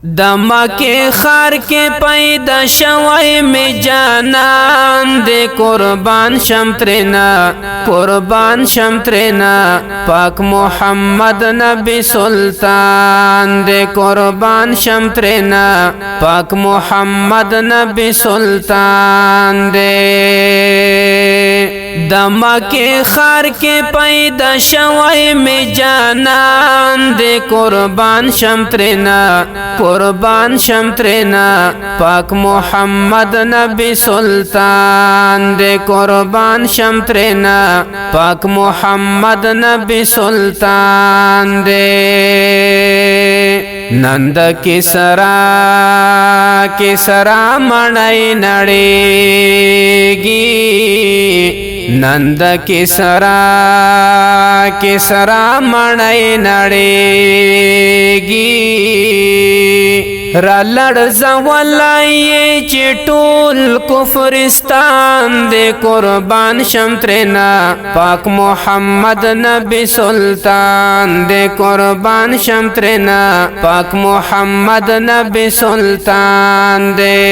د مکه خار کې پیدا شوی می جانان دې قربان شم ترنا قربان شم ترنا پاک محمد نبی سلطان دې قربان شم ترنا پاک محمد نبی سلطان دې د مکه خار کې پیدا شوی می جانان دې قربان شم ترنا قربان شم ترنا پاک محمد نبی سلطان دے قربان شم ترنا پاک محمد نبی سلطان دے نند کسرا منائی نڑیگی نند کسرا منائی نڑیگی را لړزه ولای چې ټول کفرستان دې قربان شم ترنا پاک محمد نبی سلطان دې قربان شم ترنا پاک محمد نبی سلطان دې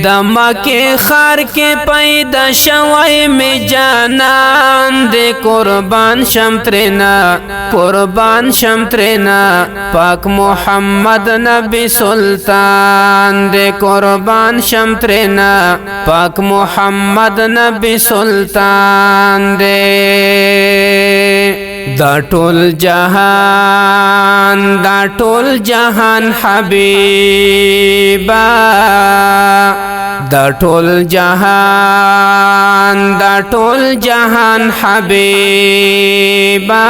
د مکه خار کې پیدا شوی می جانان دې قربان شم ترنا قربان شم ترنا پاک محمد نبی سلطان دے قربان شم ترنا پاک محمد نبی سلطان دے دا ټول جهان حبیبا دا ټول جهان حبیبا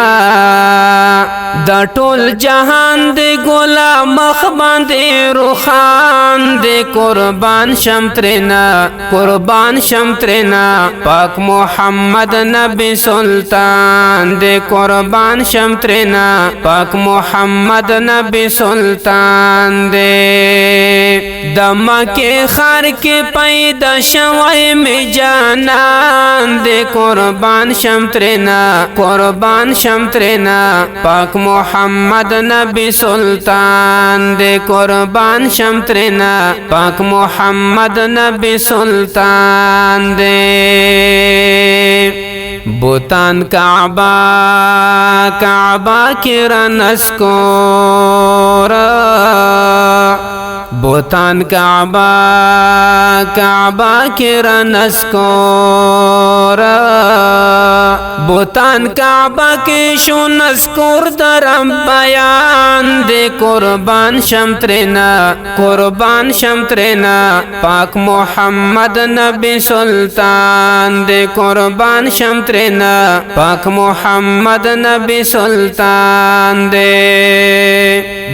دا ټول جهان دې ګولا مخ باندې روخان دې قربان شم ترنا قربان شم ترنا پاک محمد نبی سلطان دې قربان شم ترنا پاک محمد نبی سلطان دې د مکه خار کې پیدا شوی می جانان دې قربان شم ترنا قربان شم ترنا پاک محمد نبی سلطان دے قربان شم ترنا پاک محمد نبی سلطان دے بوتان کعبہ کی رنسکورا بوتان کعبہ کی رنسکورا بوتان کعبہ کے شو نسکور درم بیان دے قربان شم ترنا قربان شم ترنا پاک محمد نبی سلطان دے قربان شم ترنا پاک محمد نبی سلطان دے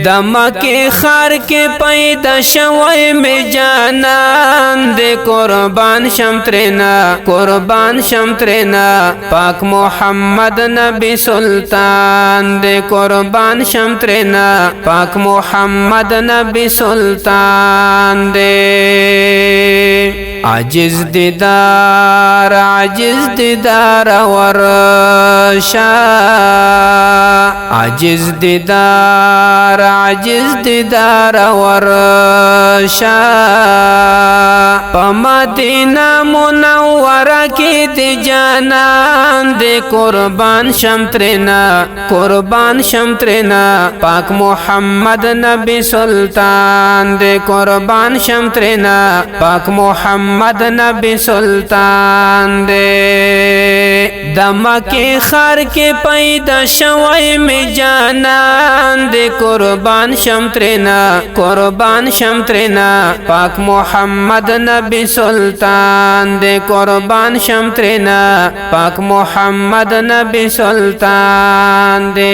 د مکه خار کې پیدا شوی می جانان دے قربان شم ترنا قربان شم ترنا پاک محمد نبی سلطان دے قربان شم ترنا پاک محمد نبی سلطان دے عجز دیدار ورشا عجز دیدار ورشا پمدینہ منورہ کی دی جانان دے قربان شم ترنا قربان شم ترنا پاک محمد نبی سلطان دے قربان شم ترنا پاک محمد نبی سلطان دے د مکه خار کې پیدا شوی می جانان دے قربان شم ترنا قربان شم ترنا پاک محمد نبی سلطان دے قربان شم ترنا پاک محمد نبی سلطان دے